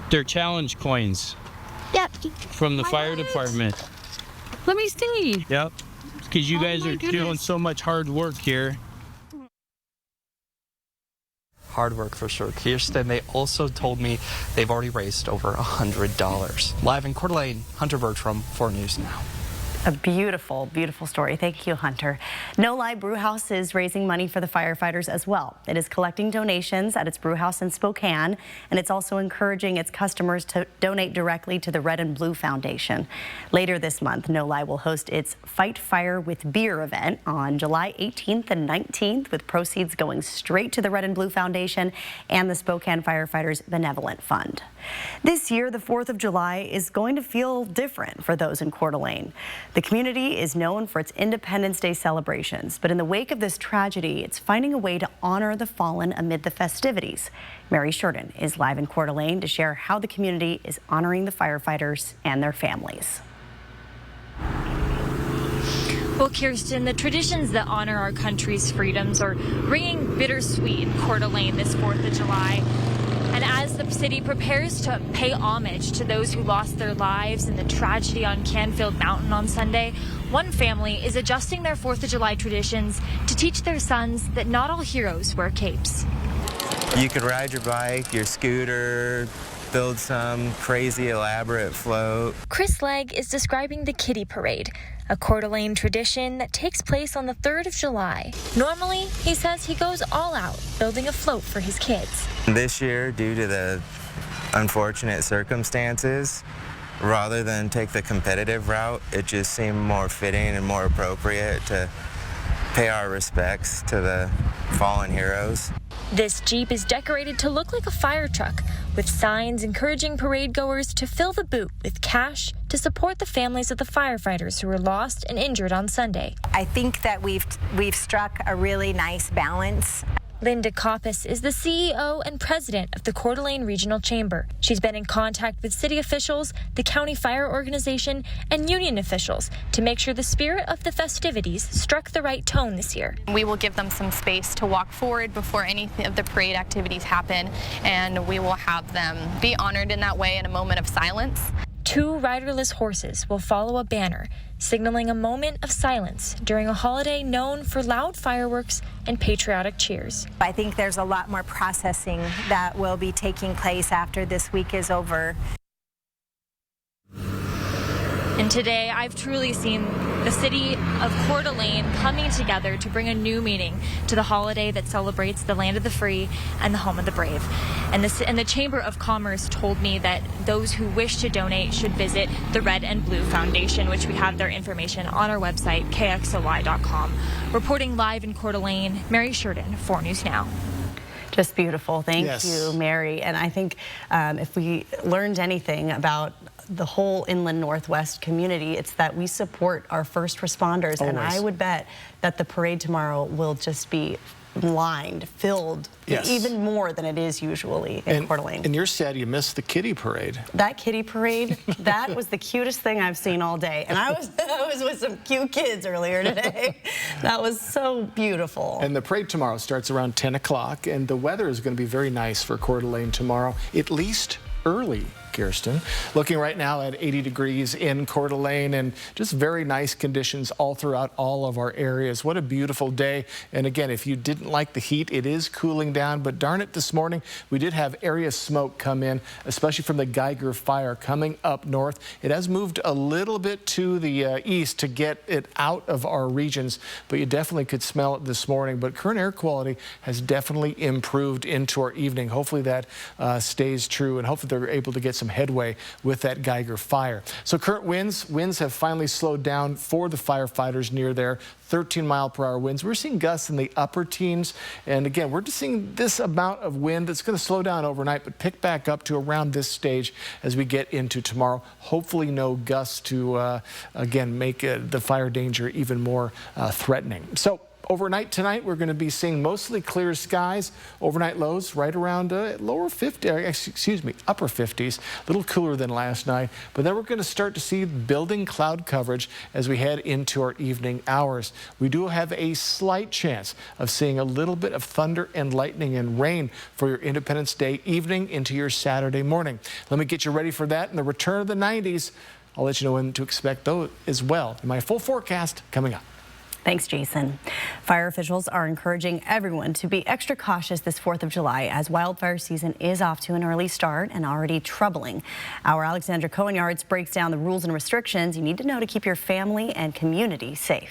They're challenge coins. Yep. From the fire department. Let me see. Yep. because you guys are doing so much hard work here. Hard work for sure. Kirsten, they also told me they've already raised over $100. Live in Coeur d'Alene, Hunter Bertram, 4 News Now. A beautiful, beautiful story. Thank you, Hunter. No Lie Brewhouse is raising money for the firefighters as well. It is collecting donations at its brewhouse in Spokane, and it's also encouraging its customers to donate directly to the Red and Blue Foundation. Later this month, No Lie will host its Fight Fire with Beer event on July 18th and 19th, with proceeds going straight to the Red and Blue Foundation and the Spokane Firefighters Benevolent Fund. This year, the 4th of July is going to feel different for those in Coeur d'Alene. The community is known for its Independence Day celebrations, but in the wake of this tragedy, it's finding a way to honor the fallen amid the festivities. Mary Sheridan is live in Coeur d'Alene to share how the community is honoring the firefighters and their families. Well, Kirsten, the traditions that honor our country's freedoms are ringing bittersweet in Coeur d'Alene this 4th of July. And as the city prepares to pay homage to those who lost their lives in the tragedy on Canfield Mountain on Sunday, one family is adjusting their 4th of July traditions to teach their sons that not all heroes wear capes. You could ride your bike, your scooter, build some crazy elaborate float. Chris Legg is describing the Kitty Parade, a Coeur d'Alene tradition that takes place on the 3rd of July. Normally, he says he goes all out, building a float for his kids. This year, due to the unfortunate circumstances, rather than take the competitive route, it just seemed more fitting and more appropriate to pay our respects to the fallen heroes. This Jeep is decorated to look like a fire truck, with signs encouraging parade goers to fill the boot with cash to support the families of the firefighters who were lost and injured on Sunday. I think that we've struck a really nice balance. Linda Koppes is the CEO and president of the Coeur d'Alene Regional Chamber. She's been in contact with city officials, the county fire organization, and union officials to make sure the spirit of the festivities struck the right tone this year. We will give them some space to walk forward before any of the parade activities happen, and we will have them be honored in that way in a moment of silence. 2 riderless horses will follow a banner signaling a moment of silence during a holiday known for loud fireworks and patriotic cheers. I think there's a lot more processing that will be taking place after this week is over. And today, I've truly seen the city of Coeur d'Alene coming together to bring a new meaning to the holiday that celebrates the land of the free and the home of the brave. And the Chamber of Commerce told me that those who wish to donate should visit the Red and Blue Foundation, which we have their information on our website, kxoy.com. Reporting live in Coeur d'Alene, Mary Sheridan, 4 News Now. Just beautiful. Thank Yes. you, Mary. And I think if we learned anything about the whole inland Northwest community, it's that we support our first responders. And I would bet that the parade tomorrow will just be lined, filled, even more than it is usually in Coeur d'Alene. And you're sad you missed the Kitty Parade. That Kitty Parade, that was the cutest thing I've seen all day. And I was with some cute kids earlier today. That was so beautiful. And the parade tomorrow starts around 10 o'clock, and the weather is going to be very nice for Coeur d'Alene tomorrow, at least early. Kirsten. Looking right now at 80 degrees in Coeur d'Alene, and just very nice conditions all throughout all of our areas. What a beautiful day. And again, if you didn't like the heat, it is cooling down, but darn it, this morning we did have area smoke come in, especially from the Geiger fire coming up north. It has moved a little bit to the east to get it out of our regions, but you definitely could smell it this morning. But current air quality has definitely improved into our evening. Hopefully that stays true, and hopefully they're able to get some headway with that Geiger fire. So current winds have finally slowed down for the firefighters near there. 13-mile-per-hour winds. We're seeing gusts in the upper teens, and again, we're just seeing this amount of wind that's going to slow down overnight, but pick back up to around this stage as we get into tomorrow. Hopefully no gusts to again make the fire danger even more threatening. So overnight tonight, we're going to be seeing mostly clear skies. Overnight lows right around upper 50s, a little cooler than last night. But then we're going to start to see building cloud coverage as we head into our evening hours. We do have a slight chance of seeing a little bit of thunder and lightning and rain for your Independence Day evening into your Saturday morning. Let me get you ready for that and the return of the 90s. I'll let you know when to expect those as well in my full forecast coming up. Thanks, Jason. Fire officials are encouraging everyone to be extra cautious this 4th of July as wildfire season is off to an early start and already troubling. Our Alexandra Cohen-Yards breaks down the rules and restrictions you need to know to keep your family and community safe.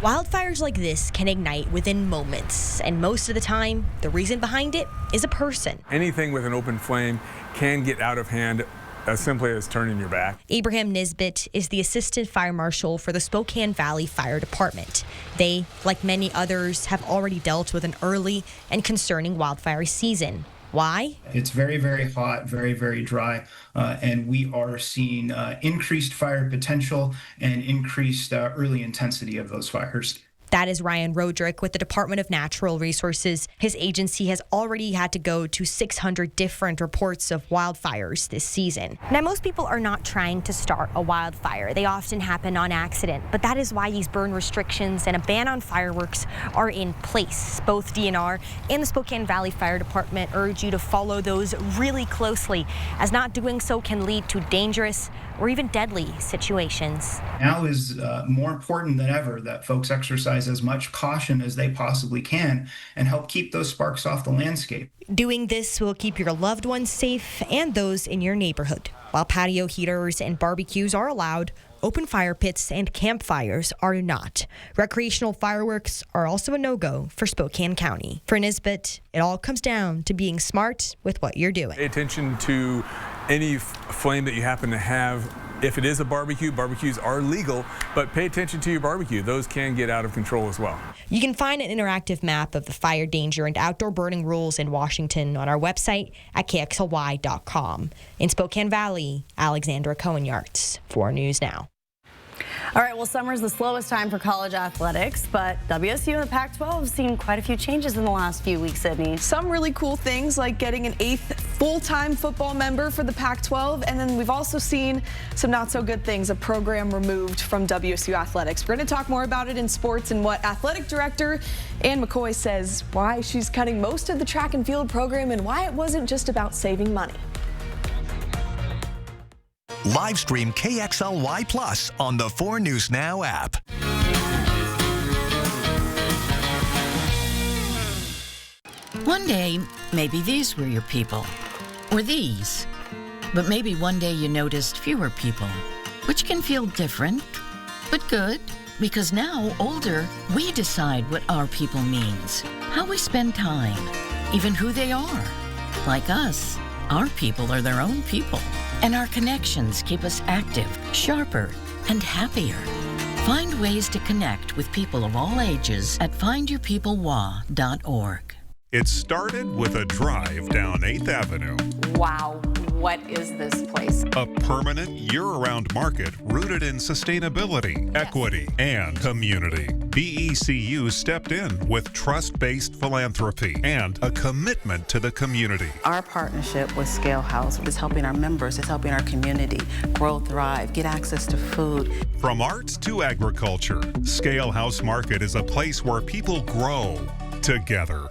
Wildfires like this can ignite within moments, and most of the time, the reason behind it is a person. Anything with an open flame can get out of hand as simply as turning your back. Abraham Nisbet is the assistant fire marshal for the Spokane Valley Fire Department. They, like many others, have already dealt with an early and concerning wildfire season. Why? It's very, very hot, very, very dry, and we are seeing increased fire potential and increased early intensity of those fires. That is Ryan Roderick with the Department of Natural Resources. His agency has already had to go to 600 different reports of wildfires this season. Now, most people are not trying to start a wildfire. They often happen on accident, but that is why these burn restrictions and a ban on fireworks are in place. Both DNR and the Spokane Valley Fire Department urge you to follow those really closely, as not doing so can lead to dangerous or even deadly situations. Now is more important than ever that folks exercise as much caution as they possibly can and help keep those sparks off the landscape. Doing this will keep your loved ones safe and those in your neighborhood. While patio heaters and barbecues are allowed, open fire pits and campfires are not. Recreational fireworks are also a no-go for Spokane County. For Nisbet, it all comes down to being smart with what you're doing. Pay attention to any flame that you happen to have. If it is a barbecue, barbecues are legal, but pay attention to your barbecue. Those can get out of control as well. You can find an interactive map of the fire danger and outdoor burning rules in Washington on our website at KXLY.com. In Spokane Valley, Alexandra Cohen-Yards, 4 News Now. All right, well, summer's the slowest time for college athletics, but WSU and the Pac-12 have seen quite a few changes in the last few weeks, Sydney. Some really cool things, like getting an 8th full-time football member for the Pac-12, and then we've also seen some not-so-good things, a program removed from WSU athletics. We're going to talk more about it in sports and what athletic director Ann McCoy says, why she's cutting most of the track and field program, and why it wasn't just about saving money. Live stream KXLY Plus on the 4 News Now app. One day, maybe these were your people, or these. But maybe one day you noticed fewer people, which can feel different, but good, because now, older, we decide what our people means, how we spend time, even who they are. Like us, our people are their own people. And our connections keep us active, sharper, and happier. Find ways to connect with people of all ages at findyourpeoplewa.org. It started with a drive down 8th Avenue. Wow, what is this place? A permanent year-round market rooted in sustainability, equity, and community. BECU stepped in with trust-based philanthropy and a commitment to the community. Our partnership with Scale House is helping our members, is helping our community grow, thrive, get access to food. From arts to agriculture, Scale House Market is a place where people grow together.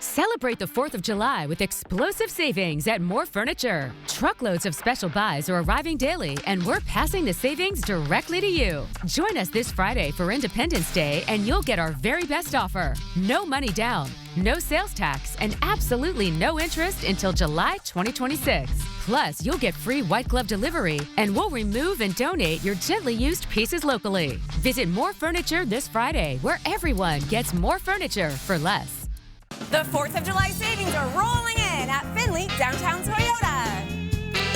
Celebrate the 4th of July with explosive savings at More Furniture. Truckloads of special buys are arriving daily, and we're passing the savings directly to you. Join us this Friday for Independence Day, and you'll get our very best offer. No money down, no sales tax, and absolutely no interest until July 2026. Plus, you'll get free white glove delivery, and we'll remove and donate your gently used pieces locally. Visit More Furniture this Friday, where everyone gets more furniture for less. The 4th of July savings are rolling in at Findlay Downtown Toyota.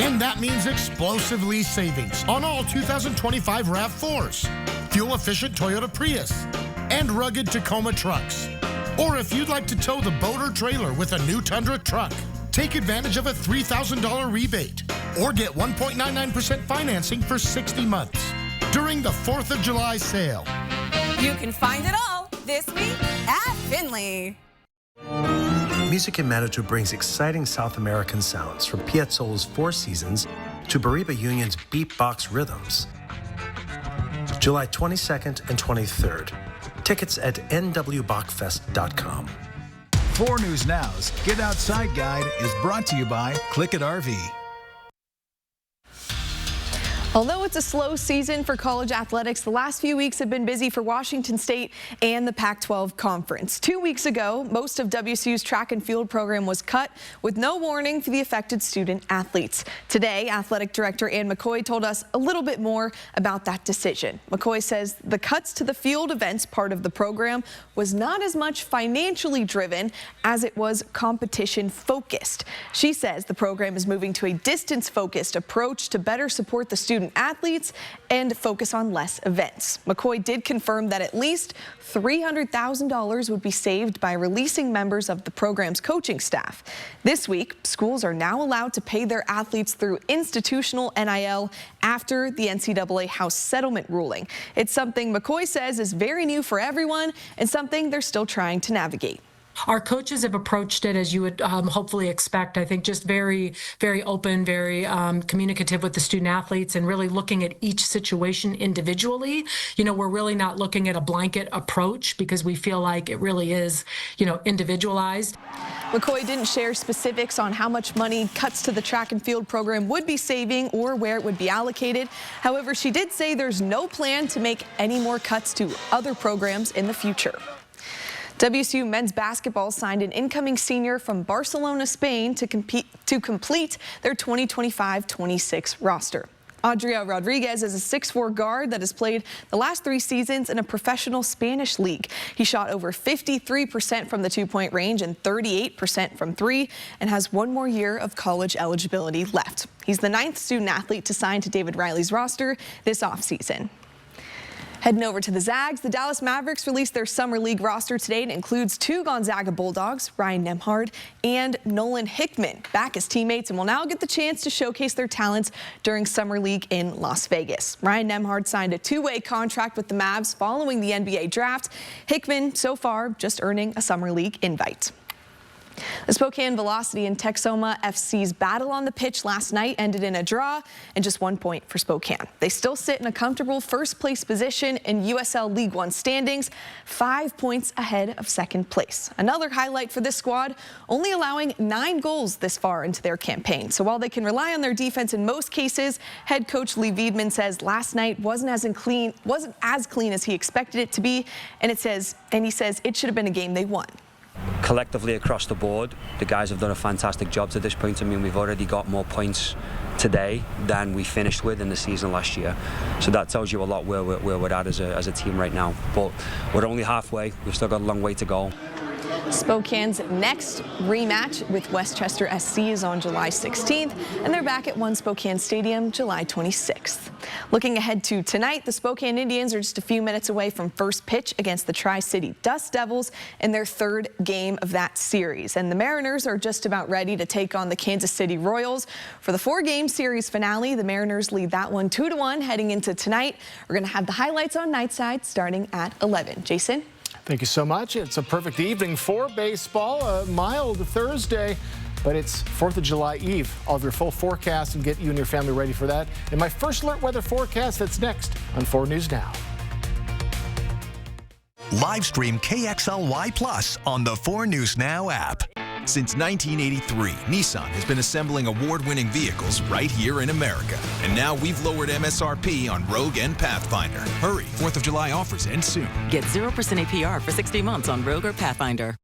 And that means explosive lease savings on all 2025 RAV4s, fuel-efficient Toyota Prius, and rugged Tacoma trucks. Or if you'd like to tow the boat or trailer with a new Tundra truck, take advantage of a $3,000 rebate or get 1.99% financing for 60 months during the 4th of July sale. You can find it all this week at Findlay. Music in Manitou brings exciting South American sounds from Piazzolla's Four Seasons to Bariba Union's beatbox rhythms. July 22nd and 23rd. Tickets at nwbachfest.com. 4 News Now's Get Outside Guide is brought to you by Click It RV. Although it's a slow season for college athletics, the last few weeks have been busy for Washington State and the Pac-12 Conference. 2 weeks ago, most of WSU's track and field program was cut with no warning for the affected student athletes. Today, Athletic Director Ann McCoy told us a little bit more about that decision. McCoy says the cuts to the field events part of the program was not as much financially driven as it was competition focused. She says the program is moving to a distance-focused approach to better support the student athletes and focus on less events. McCoy did confirm that at least $300,000 would be saved by releasing members of the program's coaching staff. This week, schools are now allowed to pay their athletes through institutional NIL after the NCAA House settlement ruling. It's something McCoy says is very new for everyone and something they're still trying to navigate. Our coaches have approached it as you would hopefully expect. I think just very, very open, very communicative with the student athletes and really looking at each situation individually. You know, we're really not looking at a blanket approach because we feel like it really is, you know, individualized. McCoy didn't share specifics on how much money cuts to the track and field program would be saving or where it would be allocated. However, she did say there's no plan to make any more cuts to other programs in the future. WSU men's basketball signed an incoming senior from Barcelona, Spain to complete their 2025-26 roster. Adria Rodriguez is a 6'4" guard that has played the last 3 seasons in a professional Spanish league. He shot over 53% from the 2-point range and 38% from 3 and has 1 more year of college eligibility left. He's the 9th student athlete to sign to David Riley's roster this offseason. Heading over to the Zags, the Dallas Mavericks released their Summer League roster today. It includes 2 Gonzaga Bulldogs, Ryan Nembhard and Nolan Hickman, back as teammates and will now get the chance to showcase their talents during Summer League in Las Vegas. Ryan Nembhard signed a 2-way contract with the Mavs following the NBA draft. Hickman, so far, just earning a Summer League invite. The Spokane Velocity and Texoma FC's battle on the pitch last night ended in a draw and just 1 point for Spokane. They still sit in a comfortable first-place position in USL League One standings, 5 points ahead of second place. Another highlight for this squad, only allowing 9 goals this far into their campaign. So while they can rely on their defense in most cases, head coach Lee Wiedemann says last night wasn't as clean as he expected it to be, and he says it should have been a game they won. Collectively across the board, the guys have done a fantastic job to this point. I mean, we've already got more points today than we finished with in the season last year. So that tells you a lot where we're at as a team right now. But we're only halfway. We've still got a long way to go. Spokane's next rematch with Westchester SC is on July 16th, and they're back at One Spokane Stadium July 26th. Looking ahead to tonight, the Spokane Indians are just a few minutes away from first pitch against the Tri-City Dust Devils in their 3rd game of that series. And the Mariners are just about ready to take on the Kansas City Royals. For the 4-game series finale, the Mariners lead that one 2-1 heading into tonight. We're going to have the highlights on Nightside starting at 11. Jason? Thank you so much. It's a perfect evening for baseball. A mild Thursday, but it's 4th of July Eve. All of your full forecast and get you and your family ready for that. And my first alert weather forecast, that's next on 4 News Now. Live stream KXLY Plus on the 4 News Now app. Since 1983, Nissan has been assembling award-winning vehicles right here in America. And now we've lowered MSRP on Rogue and Pathfinder. Hurry, 4th of July offers end soon. Get 0% APR for 60 months on Rogue or Pathfinder.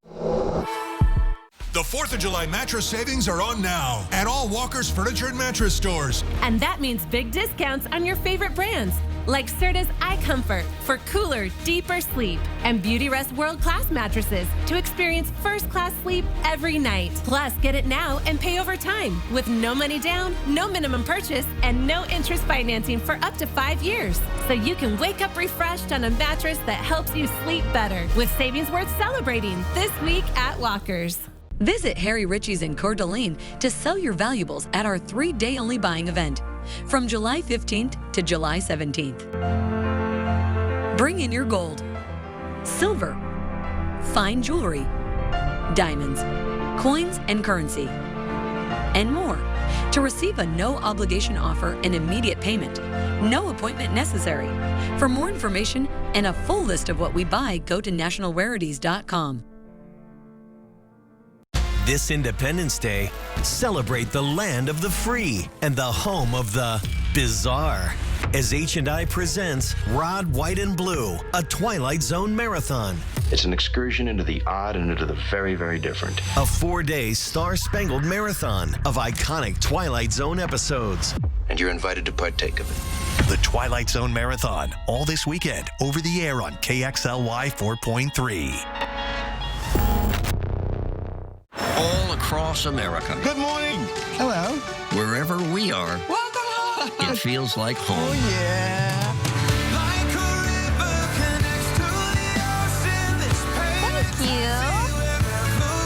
The 4th of July mattress savings are on now at all Walker's Furniture and Mattress stores. And that means big discounts on your favorite brands, like Serta's iComfort for cooler, deeper sleep, and Beautyrest world-class mattresses to experience first-class sleep every night. Plus, get it now and pay over time with no money down, no minimum purchase, and no interest financing for up to 5 years. So you can wake up refreshed on a mattress that helps you sleep better with savings worth celebrating this week at Walker's. Visit Harry Ritchie's in Coeur d'Alene to sell your valuables at our 3-day-only buying event from July 15th to July 17th. Bring in your gold, silver, fine jewelry, diamonds, coins and currency, and more to receive a no-obligation offer and immediate payment. No appointment necessary. For more information and a full list of what we buy, go to nationalrarities.com. This Independence Day, celebrate the land of the free and the home of the bizarre as H&I presents Rod, White, and Blue, a Twilight Zone marathon. It's an excursion into the odd and into the very, very different. A 4-day star-spangled marathon of iconic Twilight Zone episodes. And you're invited to partake of it. The Twilight Zone Marathon, all this weekend, over the air on KXLY 4.3. All across America. Good morning. Hello. Wherever we are, welcome home. It feels like home. Oh, yeah. Like a river connects to the ocean, this pain. Thank you.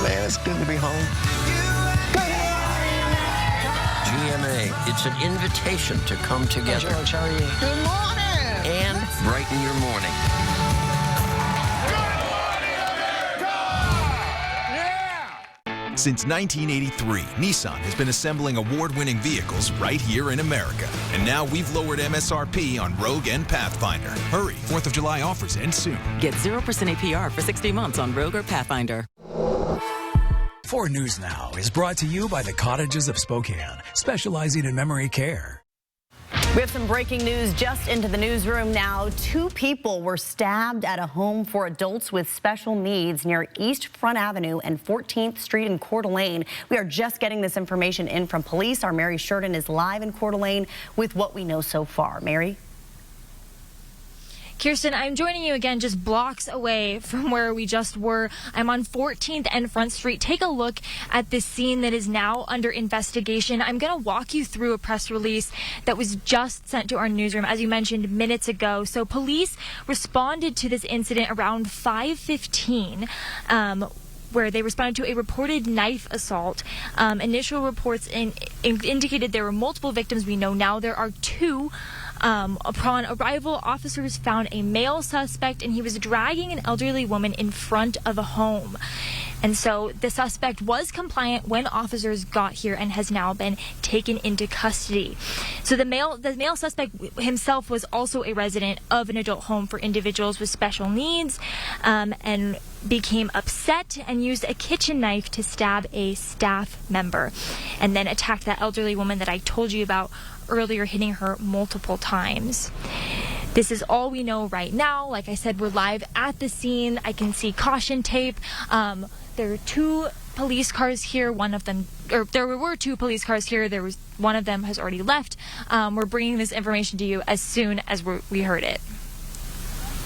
Man, it's good to be home. GMA, it's an invitation to come together. George, how are you? Good morning. And brighten your morning. Since 1983, Nissan has been assembling award-winning vehicles right here in America. And now we've lowered MSRP on Rogue and Pathfinder. Hurry, 4th of July offers end soon. Get 0% APR for 60 months on Rogue or Pathfinder. 4 News Now is brought to you by the Cottages of Spokane, specializing in memory care. We have some breaking news just into the newsroom now. 2 people were stabbed at a home for adults with special needs near East Front Avenue and 14th Street in Coeur d'Alene. We are just getting this information in from police. Our Mary Sheridan is live in Coeur d'Alene with what we know so far. Mary? Kirsten, I'm joining you again just blocks away from where we just were. I'm on 14th and Front Street. Take a look at this scene that is now under investigation. I'm going to walk you through a press release that was just sent to our newsroom, as you mentioned minutes ago. So police responded to this incident around 5:15. Where they responded to a reported knife assault. Initial reports indicated there were multiple victims. We know now there are 2. Upon arrival, officers found a male suspect, and he was dragging an elderly woman in front of a home. And so the suspect was compliant when officers got here and has now been taken into custody. So the male suspect himself was also a resident of an adult home for individuals with special needs, and became upset and used a kitchen knife to stab a staff member, and then attacked that elderly woman that I told you about earlier, hitting her multiple times. This is all we know right now. Like I said, we're live at the scene. I can see caution tape. There are 2 police cars here. There were 2 police cars here. One of them has already left. We're bringing this information to you as soon as we heard it.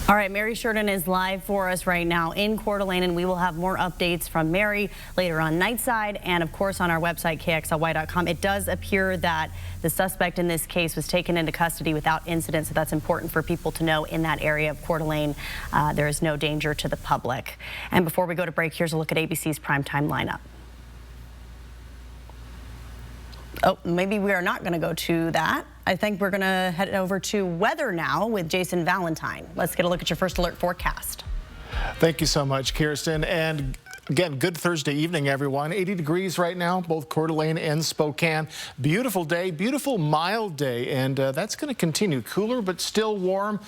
All right, Mary Sheridan is live for us right now in Coeur d'Alene, and we will have more updates from Mary later on Nightside and, of course, on our website, KXLY.com. It does appear that the suspect in this case was taken into custody without incident, so that's important for people to know in that area of Coeur d'Alene. There is no danger to the public. And before we go to break, here's a look at ABC's primetime lineup. Oh, maybe we are not going to go to that. I think we're going to head over to weather now with Jason Valentine. Let's get a look at your first alert forecast. Thank you so much, Kirsten. And again, good Thursday evening, everyone. 80 degrees right now, both Coeur d'Alene and Spokane. Beautiful day, beautiful mild day, and that's going to continue. Cooler, but still warm.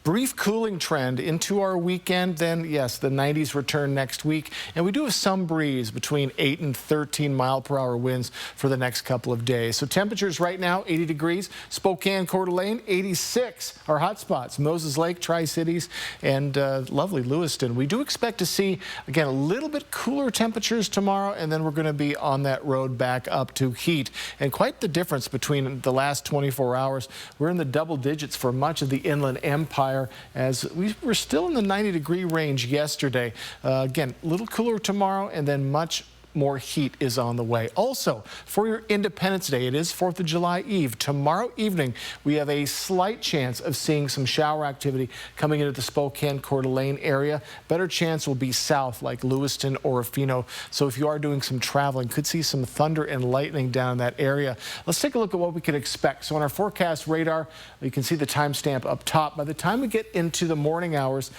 Brief cooling trend into our weekend. Then, yes, the 90s return next week. And we do have some breeze between 8 and 13 mile-per-hour winds for the next couple of days. So temperatures right now, 80 degrees. Spokane, Coeur d'Alene, 86. Our hot spots, Moses Lake, Tri-Cities, and lovely Lewiston. We do expect to see, again, a little bit cooler temperatures tomorrow, and then we're going to be on that road back up to heat. And quite the difference between the last 24 hours. We're in the double digits for much of the Inland Empire, as we were still in the 90-degree range yesterday. Again, a little cooler tomorrow, and then much more heat is on the way. Also, for your Independence Day, it is 4th of July Eve. Tomorrow evening, we have a slight chance of seeing some shower activity coming into the Spokane, Coeur d'Alene area. Better chance will be south, like Lewiston or Rufino. So if you are doing some traveling, could see some thunder and lightning down in that area. Let's take a look at what we can expect. So on our forecast radar, you can see the timestamp up top. By the time we get into the morning hours,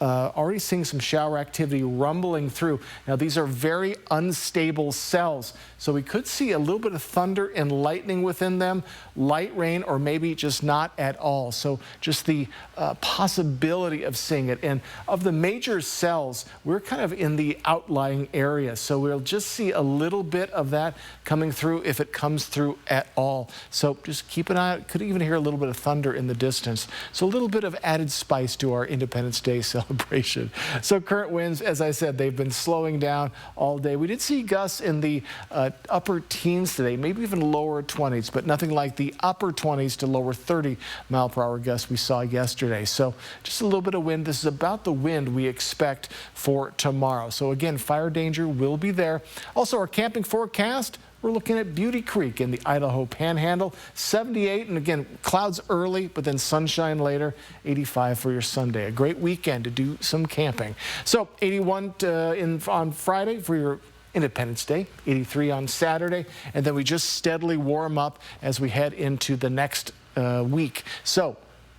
already seeing some shower activity rumbling through. Now, these are very unstable cells, so we could see a little bit of thunder and lightning within them, light rain, or maybe just not at all. So just the possibility of seeing it. And of the major cells, we're kind of in the outlying area, so we'll just see a little bit of that coming through if it comes through at all. So just keep an eye out. Could even hear a little bit of thunder in the distance. So a little bit of added spice to our Independence Day celebration. So current winds, as I said, they've been slowing down all day. We did see gusts in the upper teens today, maybe even lower 20s, but nothing like the upper 20s to lower 30 mile per hour gusts we saw yesterday. So just a little bit of wind. This is about the wind we expect for tomorrow. So again, fire danger will be there. Also, our camping forecast, we're looking at Beauty Creek in the Idaho Panhandle, 78, and again, clouds early, but then sunshine later, 85 for your Sunday. A great weekend to do some camping. So 81 on Friday for your Independence Day, 83 on Saturday, and then we just steadily warm up as we head into the next week. So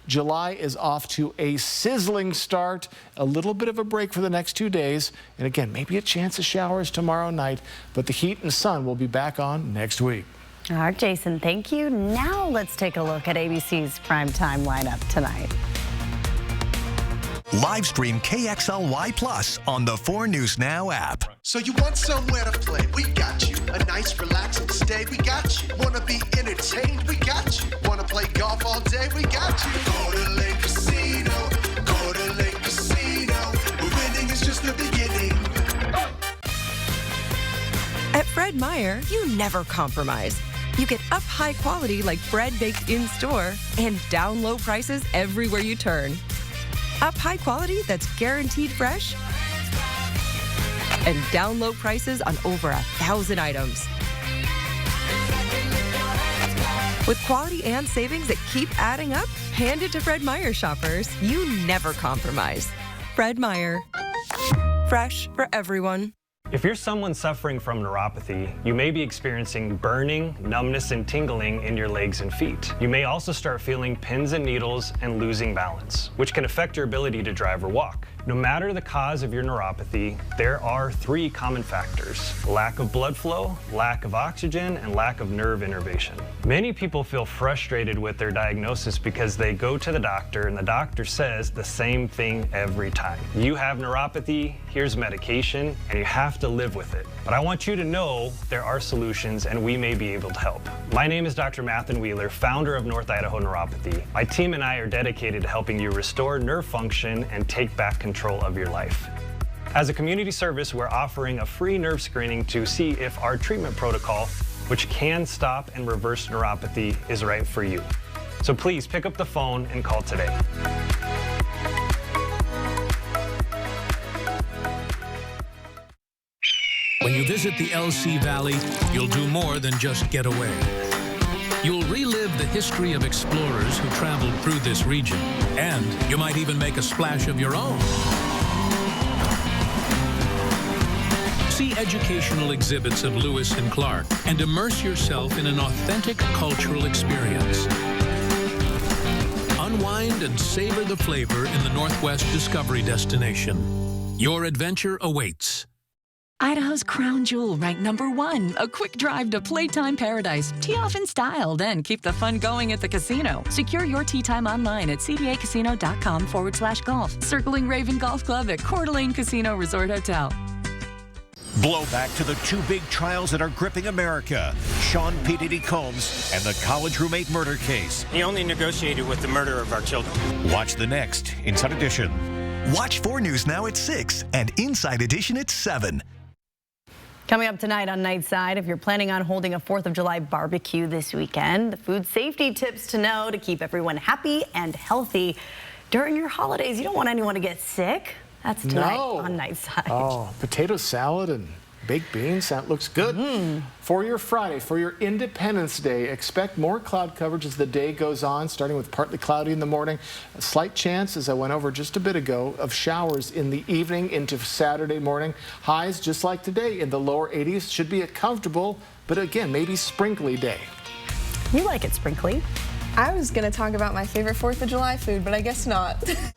July is off to a sizzling start, a little bit of a break for the next 2 days, and again, maybe a chance of showers tomorrow night, but the heat and sun will be back on next week. All right, Jason, thank you. Now let's take a look at ABC's primetime lineup tonight. Live stream KXLY Plus on the 4 News Now app. So you want somewhere to play? We got you. A nice relaxing stay? We got you. Wanna be entertained? We got you. Wanna play golf all day? We got you. Go to Lake Casino. Go to Lake Casino. Where winning is just the beginning. At Fred Meyer, you never compromise. You get up high quality like bread baked in store and down low prices everywhere you turn. Up high quality that's guaranteed fresh, and down low prices on over 1,000 items. With quality and savings that keep adding up, hand it to Fred Meyer shoppers. You never compromise. Fred Meyer. Fresh for everyone. If you're someone suffering from neuropathy, you may be experiencing burning, numbness, and tingling in your legs and feet. You may also start feeling pins and needles and losing balance, which can affect your ability to drive or walk. No matter the cause of your neuropathy, there are 3 common factors: lack of blood flow, lack of oxygen, and lack of nerve innervation. Many people feel frustrated with their diagnosis because they go to the doctor and the doctor says the same thing every time. You have neuropathy, here's medication, and you have to live with it. But I want you to know there are solutions and we may be able to help. My name is Dr. Mathen Wheeler, founder of North Idaho Neuropathy. My team and I are dedicated to helping you restore nerve function and take back control of your life. As a community service, we're offering a free nerve screening to see if our treatment protocol, which can stop and reverse neuropathy, is right for you. So please pick up the phone and call today. When you visit the LC Valley, you'll do more than just get away. You'll relive the history of explorers who traveled through this region, and you might even make a splash of your own. See educational exhibits of Lewis and Clark and immerse yourself in an authentic cultural experience. Unwind and savor the flavor in the Northwest Discovery Destination. Your adventure awaits. Idaho's crown jewel ranked #1. A quick drive to Playtime Paradise. Tee off in style, then keep the fun going at the casino. Secure your tee time online at cdacasino.com/golf. Circling Raven Golf Club at Coeur d'Alene Casino Resort Hotel. Blow back to the 2 big trials that are gripping America. Sean P. Diddy Combs and the college roommate murder case. He only negotiated with the murder of our children. Watch the next Inside Edition. Watch 4 News Now at 6 and Inside Edition at 7. Coming up tonight on Nightside, if you're planning on holding a 4th of July barbecue this weekend, the food safety tips to know to keep everyone happy and healthy during your holidays. You don't want anyone to get sick. That's tonight on Nightside. Oh, potato salad and baked beans, that looks good. For your Friday, for your Independence Day, expect more cloud coverage as the day goes on, starting with partly cloudy in the morning. A slight chance, as I went over just a bit ago, of showers in the evening into Saturday morning. Highs, just like today, in the lower 80s. Should be a comfortable, but again, maybe sprinkly day. You like it sprinkly. I was going to talk about my favorite 4th of July food, but I guess not. Live